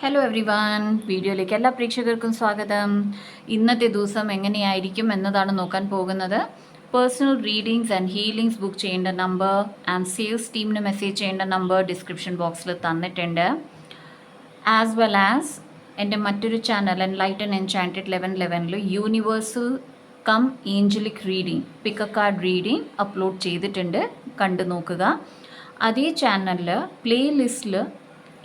Hello every one, വീഡിയോയിലേക്ക് എല്ലാ പ്രേക്ഷകർക്കും സ്വാഗതം. ഇന്നത്തെ ദിവസം എങ്ങനെയായിരിക്കും എന്നതാണ് നോക്കാൻ പോകുന്നത്. Personal readings and healings book ചെയ്യേണ്ട നമ്പർ ആൻഡ് സെയിൽസ് ടീമിന് മെസ്സേജ് ചെയ്യേണ്ട നമ്പർ ഡിസ്ക്രിപ്ഷൻ ബോക്സിൽ തന്നിട്ടുണ്ട്. ആസ് വെൽ ആസ് എൻ്റെ മറ്റൊരു channel enlighten enchanted 1111 universal cum angelic reading pick a card reading upload ചെയ്തിട്ടുണ്ട്, കണ്ടു നോക്കുക. അതേ ചാനലിൽ പ്ലേലിസ്റ്റിൽ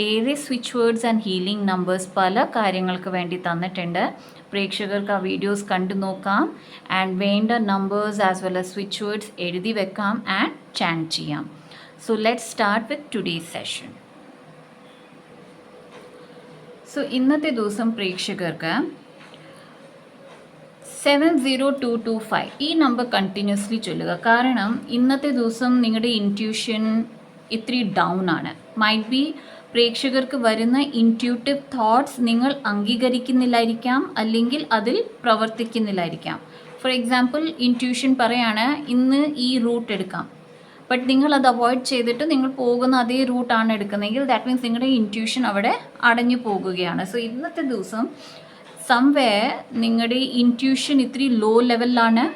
ഏറെ switch words and healing numbers പല കാര്യങ്ങൾക്ക് വേണ്ടി തന്നിട്ടുണ്ട്. പ്രേക്ഷകർക്ക് ആ വീഡിയോസ് കണ്ടു നോക്കാം ആൻഡ് വേണ്ട numbers as well as switch words എഴുതി വെക്കാം ആൻഡ് ചാൻറ്റ് ചെയ്യാം. So let's start with today's session. So ഇന്നത്തെ ദിവസം പ്രേക്ഷകർക്ക് 70225 ഈ നമ്പർ കണ്ടിന്യൂസ്ലി ചൊല്ലുക. കാരണം ഇന്നത്തെ ദിവസം നിങ്ങളുടെ ഇൻറ്റ്യൂഷൻ ഇത്തിരി ഡൗൺ ആണ്. മൈറ്റ് ബി പ്രേക്ഷകർക്ക് വരുന്ന ഇൻറ്റ്യൂട്ടീവ് തോട്ട്സ് നിങ്ങൾ അംഗീകരിക്കുന്നില്ലായിരിക്കാം, അല്ലെങ്കിൽ അതിൽ പ്രവർത്തിക്കുന്നില്ലായിരിക്കാം. ഫോർ എക്സാമ്പിൾ, ഇൻറ്റ്യൂഷൻ പറയാണ് ഇന്ന് ഈ റൂട്ട് എടുക്കാം, ബട്ട് നിങ്ങൾ അത് അവോയ്ഡ് ചെയ്തിട്ട് നിങ്ങൾ പോകുന്ന അതേ റൂട്ടാണ് എടുക്കുന്നതെങ്കിൽ ദാറ്റ് മീൻസ് നിങ്ങളുടെ ഇൻറ്റ്യൂഷൻ അവിടെ അടഞ്ഞു പോകുകയാണ്. സോ ഇന്നത്തെ ദിവസം സംവെയർ നിങ്ങളുടെ ഇൻറ്റ്യൂഷൻ ഇത്തിരി ലോ ലെവലിലാണ്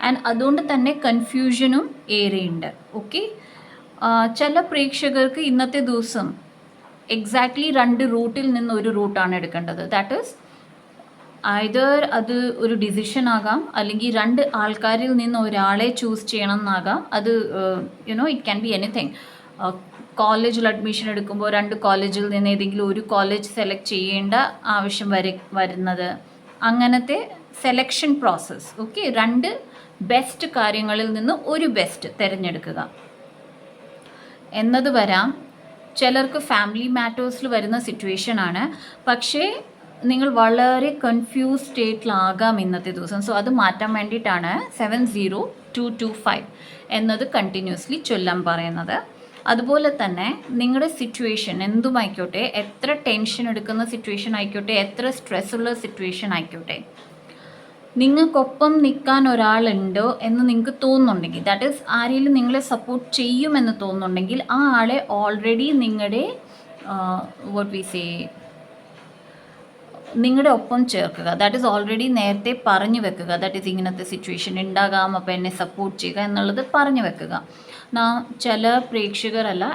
ആൻഡ് അതുകൊണ്ട് തന്നെ കൺഫ്യൂഷനും ഏറെയുണ്ട്. ഓക്കെ, ചില പ്രേക്ഷകർക്ക് ഇന്നത്തെ ദിവസം എക്സാക്ട്ലി 2 റൂട്ടിൽ നിന്ന് ഒരു റൂട്ടാണ് എടുക്കേണ്ടത്. ദാറ്റ് ഈസ് ഐദർ അത് ഒരു ഡിസിഷൻ ആകാം, അല്ലെങ്കിൽ 2 ആൾക്കാരിൽ നിന്ന് ഒരാളെ ചൂസ് ചെയ്യണം എന്നാകാം. അത് ഇറ്റ് ക്യാൻ ബി എനിത്തിങ്. കോളേജിൽ അഡ്മിഷൻ എടുക്കുമ്പോൾ 2 കോളേജിൽ നിന്ന് ഏതെങ്കിലും ഒരു കോളേജ് സെലക്ട് ചെയ്യേണ്ട ആവശ്യം വരുന്നത്, അങ്ങനത്തെ സെലക്ഷൻ പ്രോസസ്സ്. ഓക്കെ, 2 ബെസ്റ്റ് കാര്യങ്ങളിൽ നിന്ന് ഒരു ബെസ്റ്റ് തിരഞ്ഞെടുക്കുക എന്നത് വരാം. ചിലർക്ക് ഫാമിലി മാറ്റേഴ്സിൽ വരുന്ന സിറ്റുവേഷൻ ആണ്, പക്ഷേ നിങ്ങൾ വളരെ കൺഫ്യൂസ് സ്റ്റേറ്റിലാകാം ഇന്നത്തെ ദിവസം. സോ അത് മാറ്റാൻ വേണ്ടിയിട്ടാണ് 70225 എന്നത് കണ്ടിന്യൂസ്ലി ചൊല്ലാൻ പറയുന്നത്. അതുപോലെ തന്നെ നിങ്ങളുടെ സിറ്റുവേഷൻ എന്തുമായിക്കോട്ടെ, എത്ര ടെൻഷൻ എടുക്കുന്ന സിറ്റുവേഷൻ ആയിക്കോട്ടെ, എത്ര സ്ട്രെസ് ഉള്ള സിറ്റുവേഷൻ ആയിക്കോട്ടെ, നിങ്ങൾക്കൊപ്പം നിൽക്കാൻ ഒരാളുണ്ടോ എന്ന് നിങ്ങൾക്ക് തോന്നുന്നുണ്ടെങ്കിൽ, ദാറ്റ് ഈസ് ആരെങ്കിലും നിങ്ങളെ സപ്പോർട്ട് ചെയ്യുമെന്ന് തോന്നുന്നുണ്ടെങ്കിൽ ആ ആളെ ഓൾറെഡി നിങ്ങളുടെ നിങ്ങളുടെ ഒപ്പം ചേർക്കുക. ദാറ്റ് ഈസ് ഓൾറെഡി നേരത്തെ പറഞ്ഞു വെക്കുക. ദാറ്റ് ഈസ് ഇങ്ങനത്തെ സിറ്റുവേഷൻ ഉണ്ടാകാം, അപ്പോൾ എന്നെ സപ്പോർട്ട് ചെയ്യുക എന്നുള്ളത് പറഞ്ഞു വെക്കുക. ചില പ്രേക്ഷകരല്ല,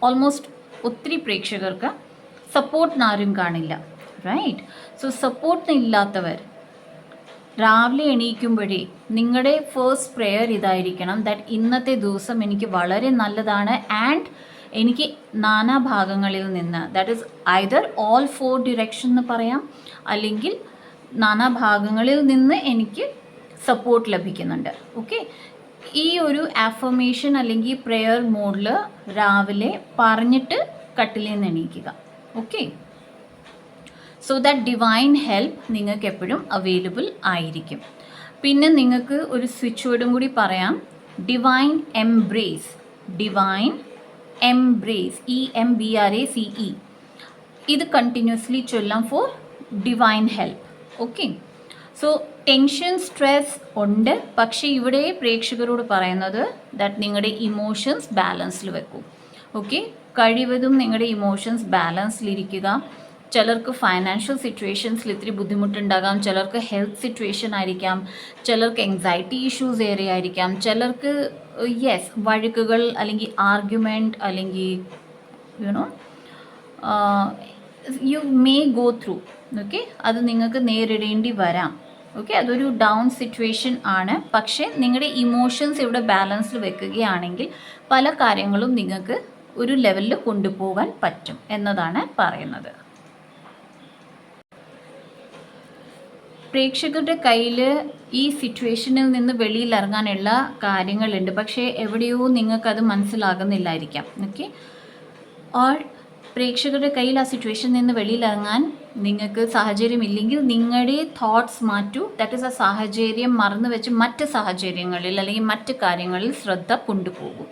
ഓൾമോസ്റ്റ് ഒത്തിരി പ്രേക്ഷകർക്ക് സപ്പോർട്ടിനാരും കാണില്ല, റൈറ്റ്? സോ സപ്പോർട്ടിനില്ലാത്തവർ രാവിലെ എണീക്കുമ്പോഴേ നിങ്ങളുടെ ഫസ്റ്റ് പ്രെയർ ഇതായിരിക്കണം, ദാറ്റ് ഇന്നത്തെ ദിവസം എനിക്ക് വളരെ നല്ലതാണ് ആൻഡ് എനിക്ക് നാനാഭാഗങ്ങളിൽ നിന്ന്, that is either all 4 direction എന്ന് പറയാം, അല്ലെങ്കിൽ നാനാഭാഗങ്ങളിൽ നിന്ന് എനിക്ക് സപ്പോർട്ട് ലഭിക്കുന്നുണ്ട്. ഓക്കെ, ഈ ഒരു ആഫർമേഷൻ അല്ലെങ്കിൽ പ്രെയർ മോഡിൽ രാവിലെ പറഞ്ഞിട്ട് കട്ടിലിൽ നിന്ന് എണീക്കുക. Okay, so that divine help നിങ്ങൾക്ക് എപ്പോഴും അവൈലബിൾ ആയിരിക്കും. പിന്നെ നിങ്ങൾക്ക് ഒരു സ്വിച്ച് വേർഡും കൂടി പറയാം, divine embrace. Divine embrace, EMBRACE. ഇത് കണ്ടിന്യൂസ്ലി ചൊല്ലാം for divine help. Okay, so tension stress ഉണ്ട്, പക്ഷേ ഇവിടെ പ്രേക്ഷകരോട് പറയുന്നത് ദാറ്റ് നിങ്ങളുടെ ഇമോഷൻസ് ബാലൻസിൽ വെക്കൂ. ഓക്കെ, കഴിവതും നിങ്ങളുടെ ഇമോഷൻസ് ബാലൻസിലിരിക്കുക. ചിലർക്ക് ഫൈനാൻഷ്യൽ സിറ്റുവേഷൻസിൽ ഇത്തിരി ബുദ്ധിമുട്ടുണ്ടാകാം, ചിലർക്ക് ഹെൽത്ത് സിറ്റുവേഷൻ ആയിരിക്കാം, ചിലർക്ക് എൻസൈറ്റി ഇഷ്യൂസ് ഏറെ ആയിരിക്കാം, ചിലർക്ക് വഴക്കുകൾ അല്ലെങ്കിൽ ആർഗ്യുമെൻറ്റ് അല്ലെങ്കിൽ you may go through. Okay, അത് നിങ്ങൾക്ക് നേരിടേണ്ടി വരാം. ഓക്കെ, അതൊരു ഡൗൺ സിറ്റുവേഷൻ ആണ്, പക്ഷേ നിങ്ങളുടെ ഇമോഷൻസ് ഇവിടെ ബാലൻസിൽ വെക്കുകയാണെങ്കിൽ പല കാര്യങ്ങളും നിങ്ങൾക്ക് ഒരു ലെവലിൽ കൊണ്ടുപോകാൻ പറ്റും എന്നതാണ് പറയുന്നത്. പ്രേക്ഷകരുടെ കയ്യിൽ ഈ സിറ്റുവേഷനിൽ നിന്ന് വെളിയിൽ ഇറങ്ങാനുള്ള കാര്യങ്ങളുണ്ട്, പക്ഷേ എവിടെയോ നിങ്ങൾക്കത് മനസ്സിലാകുന്നില്ലായിരിക്കാം. ഓക്കെ, ഓർ പ്രേക്ഷകരുടെ കയ്യിൽ ആ സിറ്റുവേഷനിൽ നിന്ന് വെളിയിലിറങ്ങാൻ നിങ്ങൾക്ക് സാഹചര്യമില്ലെങ്കിൽ നിങ്ങളുടെ തോട്ട്സ് മാറ്റൂ. ദാറ്റ് ഈസ് ആ സാഹചര്യം മറന്നു വെച്ച് മറ്റ് സാഹചര്യങ്ങളിൽ അല്ലെങ്കിൽ മറ്റ് കാര്യങ്ങളിൽ ശ്രദ്ധ കൊണ്ടുപോകും.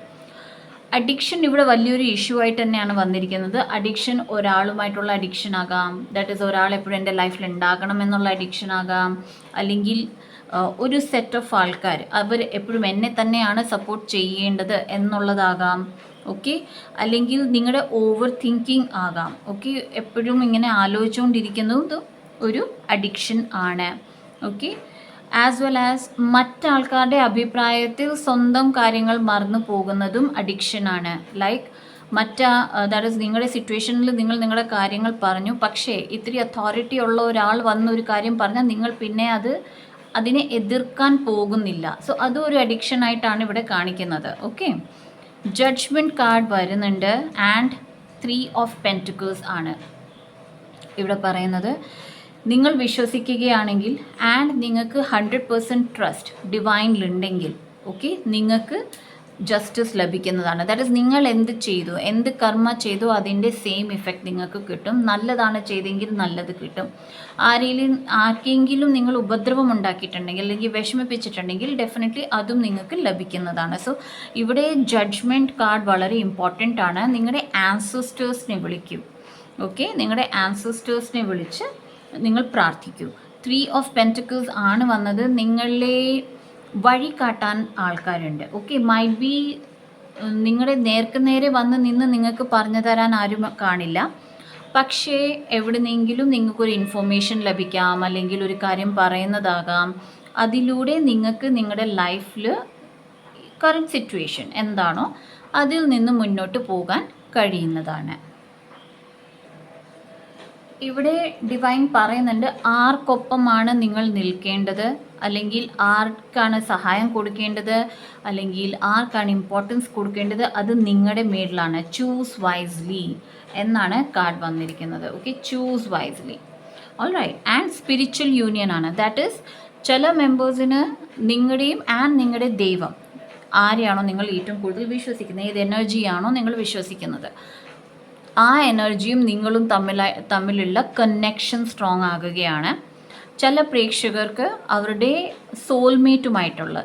അഡിക്ഷൻ ഇവിടെ വലിയൊരു ഇഷ്യൂ ആയിട്ട് തന്നെയാണ് വന്നിരിക്കുന്നത്. അഡിക്ഷൻ ഒരാളുമായിട്ടുള്ള അഡിക്ഷൻ ആകാം, ദാറ്റ് ഈസ് ഒരാൾ എപ്പോഴും എൻ്റെ ലൈഫിൽ ഉണ്ടാകണം എന്നുള്ള അഡിക്ഷൻ ആകാം, അല്ലെങ്കിൽ ഒരു സെറ്റ് ഓഫ് ആൾക്കാർ അവർ എപ്പോഴും എന്നെ തന്നെയാണ് സപ്പോർട്ട് ചെയ്യേണ്ടത് എന്നുള്ളതാകാം, ഓക്കെ. അല്ലെങ്കിൽ നിങ്ങളുടെ ഓവർ തിങ്കിങ് ആകാം. ഓക്കെ, എപ്പോഴും ഇങ്ങനെ ആലോചിച്ചുകൊണ്ടിരിക്കുന്നതും ഒരു അഡിക്ഷൻ ആണ്. ഓക്കെ, ആസ് വെൽ ആസ് മറ്റാൾക്കാരുടെ അഭിപ്രായത്തിൽ സ്വന്തം കാര്യങ്ങൾ മറന്നു പോകുന്നതും അഡിക്ഷനാണ്. ലൈക്ക് ദാറ്റ് ഈസ് നിങ്ങളുടെ സിറ്റുവേഷനിൽ നിങ്ങൾ നിങ്ങളുടെ കാര്യങ്ങൾ പറഞ്ഞു, പക്ഷേ ഇത്തിരി അതോറിറ്റി ഉള്ള ഒരാൾ വന്ന് ഒരു കാര്യം പറഞ്ഞാൽ നിങ്ങൾ പിന്നെ അതിനെ എതിർക്കാൻ പോകുന്നില്ല. സോ അതും ഒരു അഡിക്ഷൻ ആയിട്ടാണ് ഇവിടെ കാണിക്കുന്നത്. ഓക്കെ, ജഡ്ജ്മെൻറ്റ് കാർഡ് വരുന്നുണ്ട് ആൻഡ് 3 ഓഫ് പെൻറ്റിക്കിൾസ് ആണ് ഇവിടെ പറയുന്നത്. നിങ്ങൾ വിശ്വസിക്കുകയാണെങ്കിൽ ആൻഡ് നിങ്ങൾക്ക് 100% ട്രസ്റ്റ് ഡിവൈനിലുണ്ടെങ്കിൽ ഓക്കെ, നിങ്ങൾക്ക് ജസ്റ്റിസ് ലഭിക്കുന്നതാണ്. ദാറ്റ് ഈസ് നിങ്ങൾ എന്ത് ചെയ്തു, എന്ത് കർമ്മ ചെയ്തു അതിൻ്റെ സെയിം ഇഫക്റ്റ് നിങ്ങൾക്ക് കിട്ടും. നല്ലതാണ് ചെയ്തെങ്കിൽ നല്ലത് കിട്ടും. ആർക്കെങ്കിലും നിങ്ങൾ ഉപദ്രവം ഉണ്ടാക്കിയിട്ടുണ്ടെങ്കിൽ അല്ലെങ്കിൽ വിഷമിപ്പിച്ചിട്ടുണ്ടെങ്കിൽ ഡെഫിനറ്റ്ലി അതും നിങ്ങൾക്ക് ലഭിക്കുന്നതാണ്. സോ ഇവിടെ ജഡ്ജ്മെൻറ്റ് കാർഡ് വളരെ ഇമ്പോർട്ടൻ്റ് ആണ്. നിങ്ങളുടെ ആൻസസ്റ്റേഴ്സിനെ വിളിക്കൂ. ഓക്കെ, നിങ്ങളുടെ ആൻസസ്റ്റേഴ്സിനെ വിളിച്ച് നിങ്ങൾ പ്രാർത്ഥിക്കൂ. 3 ഓഫ് പെൻറ്റിക്കിൾസ് ആണ് വന്നത്. നിങ്ങളെ വഴി കാട്ടാൻ ആൾക്കാരുണ്ട്. ഓക്കെ, മൈറ്റ് ബി നിങ്ങളുടെ നേരെ വന്ന് നിന്ന് നിങ്ങൾക്ക് പറഞ്ഞു തരാൻ ആരും കാണില്ല. പക്ഷേ എവിടുന്നെങ്കിലും നിങ്ങൾക്കൊരു ഇൻഫോർമേഷൻ ലഭിക്കാം, അല്ലെങ്കിൽ ഒരു കാര്യം പറയുന്നതാകാം. അതിലൂടെ നിങ്ങൾക്ക് നിങ്ങളുടെ ലൈഫിൽ കറൻറ്റ് സിറ്റുവേഷൻ എന്താണോ അതിൽ നിന്ന് മുന്നോട്ട് പോകാൻ കഴിയുന്നതാണ്. ഇവിടെ ഡിവൈൻ പറയുന്നുണ്ട് ആർക്കൊപ്പമാണ് നിങ്ങൾ നിൽക്കേണ്ടത്, അല്ലെങ്കിൽ ആർക്കാണ് സഹായം കൊടുക്കേണ്ടത്, അല്ലെങ്കിൽ ആർക്കാണ് ഇമ്പോർട്ടൻസ് കൊടുക്കേണ്ടത്, അത് നിങ്ങളുടെ മേളിലാണ്. ചൂസ് വൈസ്ലി എന്നാണ് കാർഡ് വന്നിരിക്കുന്നത്. Okay, choose wisely. Alright, and spiritual union ആണ്. ദാറ്റ് ഈസ് ചില മെമ്പേഴ്സിന് നിങ്ങളുടെയും നിങ്ങളുടെ ദൈവം ആരെയാണോ നിങ്ങൾ ഏറ്റവും കൂടുതൽ വിശ്വസിക്കുന്നത്, ഏത് എനർജിയാണോ നിങ്ങൾ വിശ്വസിക്കുന്നത്, ആ എനർജിയും നിങ്ങളും തമ്മിലുള്ള കണക്ഷൻ സ്ട്രോങ് ആകുകയാണ്. ചില പ്രേക്ഷകർക്ക് അവരുടെ സോൾമേറ്റുമായിട്ടുള്ള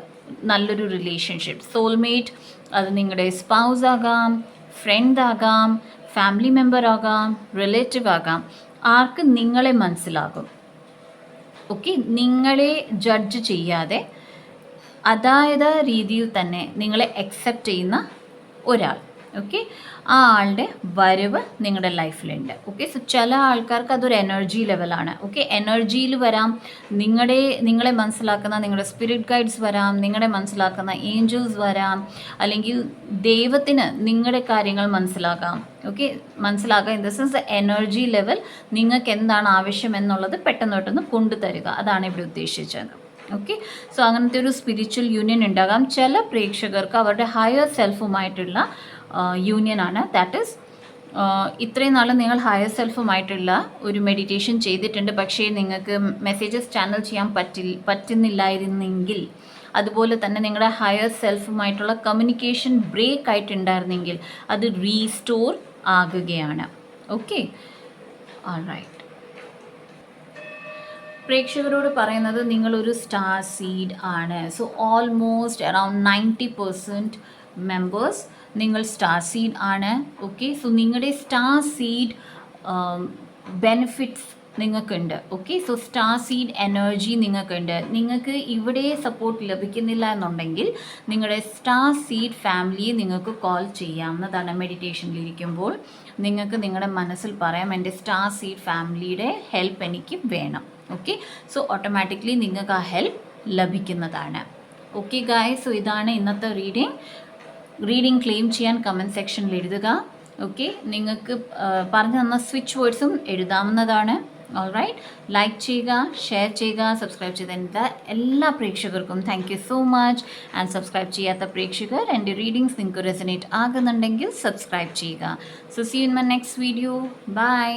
നല്ലൊരു റിലേഷൻഷിപ്പ്, സോൾമേറ്റ് അത് നിങ്ങളുടെ സ്പൗസ് ആകാം, ഫ്രണ്ട് ആകാം, ഫാമിലി മെമ്പർ ആകാം, റിലേറ്റീവ് ആകാം, ആർക്ക് നിങ്ങളെ മനസ്സിലാകും. ഓക്കെ, നിങ്ങളെ ജഡ്ജ് ചെയ്യാതെ അതായത് രീതിയിൽ തന്നെ നിങ്ങളെ അക്സെപ്റ്റ് ചെയ്യുന്ന ഒരാൾ. ഓക്കെ, ആ ആളുടെ വരവ് നിങ്ങളുടെ ലൈഫിലുണ്ട്. ഓക്കെ, സോ ചില ആൾക്കാർക്ക് അതൊരു എനർജി ലെവലാണ്. ഓക്കെ, എനർജിയിൽ വരാം, നിങ്ങളെ മനസ്സിലാക്കുന്ന നിങ്ങളുടെ സ്പിരിറ്റ് ഗൈഡ്സ് വരാം, നിങ്ങളെ മനസ്സിലാക്കുന്ന ഏഞ്ചൽസ് വരാം, അല്ലെങ്കിൽ ദൈവത്തിന് നിങ്ങളുടെ കാര്യങ്ങൾ മനസ്സിലാക്കാം. ഓക്കെ, മനസ്സിലാക്കുക in the sense energy level നിങ്ങൾക്ക് എന്താണ് ആവശ്യം എന്നുള്ളത് പെട്ടെന്ന് കൊണ്ടുതരിക, അതാണ് ഇവിടെ ഉദ്ദേശിച്ചത്. ഓക്കെ, സോ അങ്ങനത്തെ ഒരു സ്പിരിച്വൽ യൂണിയൻ ഉണ്ടാകാം. ചില പ്രേക്ഷകർക്ക് അവരുടെ ഹയർ സെൽഫുമായിട്ടുള്ള യൂണിയനാണ്. ദാറ്റ് ഈസ് ഇത്രയും നാൾ നിങ്ങൾ ഹയർ സെൽഫുമായിട്ടുള്ള ഒരു മെഡിറ്റേഷൻ ചെയ്തിട്ടുണ്ട്, പക്ഷേ നിങ്ങൾക്ക് മെസ്സേജസ് ചാനൽ ചെയ്യാൻ പറ്റുന്നില്ലായിരുന്നെങ്കിൽ, അതുപോലെ തന്നെ നിങ്ങളുടെ ഹയർ സെൽഫുമായിട്ടുള്ള കമ്മ്യൂണിക്കേഷൻ ബ്രേക്ക് ആയിട്ടുണ്ടായിരുന്നെങ്കിൽ അത് റീസ്റ്റോർ ആകുകയാണ്. Okay, alright. പ്രേക്ഷകരോട് പറയുന്നത് നിങ്ങളൊരു സ്റ്റാർ സീഡ് ആണ്. സോ ഓൾമോസ്റ്റ് അറൗണ്ട് 90% മെമ്പേഴ്സ് നിങ്ങൾ സ്റ്റാർ സീഡ് ആണ്. ഓക്കെ, സോ നിങ്ങളുടെ സ്റ്റാർ സീഡ് ബെനിഫിറ്റ്സ് നിങ്ങൾക്കുണ്ട്. Okay, so star seed energy നിങ്ങൾക്കുണ്ട്. നിങ്ങൾക്ക് ഇവിടെ സപ്പോർട്ട് ലഭിക്കുന്നില്ല എന്നുണ്ടെങ്കിൽ നിങ്ങളുടെ സ്റ്റാർ സീഡ് ഫാമിലിയെ നിങ്ങൾക്ക് കോൾ ചെയ്യാവുന്നതാണ്. മെഡിറ്റേഷനിലിരിക്കുമ്പോൾ നിങ്ങൾക്ക് നിങ്ങളുടെ മനസ്സിൽ പറയാം എൻ്റെ സ്റ്റാർ സീഡ് ഫാമിലിയുടെ ഹെൽപ്പ് എനിക്ക് വേണം. ഓക്കെ, സോ ഓട്ടോമാറ്റിക്കലി നിങ്ങൾക്ക് ആ ഹെൽപ്പ് ലഭിക്കുന്നതാണ്. ഓക്കെ ഗായ്സ്, സോ ഇതാണ് ഇന്നത്തെ റീഡിംഗ് ക്ലെയിം ചെയ്യാൻ കമൻറ്റ് സെക്ഷനിൽ എഴുതുക. ഓക്കെ, നിങ്ങൾക്ക് പറഞ്ഞു തന്ന സ്വിച്ച് വേർഡ്സും എഴുതാവുന്നതാണ്. ഓൾറൈറ്റ്, ലൈക്ക് ചെയ്യുക, ഷെയർ ചെയ്യുക, സബ്സ്ക്രൈബ് ചെയ്ത എല്ലാ പ്രേക്ഷകർക്കും thank you so much. And subscribe ചെയ്യാത്ത പ്രേക്ഷകർ എൻ്റെ റീഡിങ്സ് നിങ്ങൾക്ക് റെസനേറ്റ് ആകുന്നുണ്ടെങ്കിൽ സബ്സ്ക്രൈബ് ചെയ്യുക. So see you in my next video. By.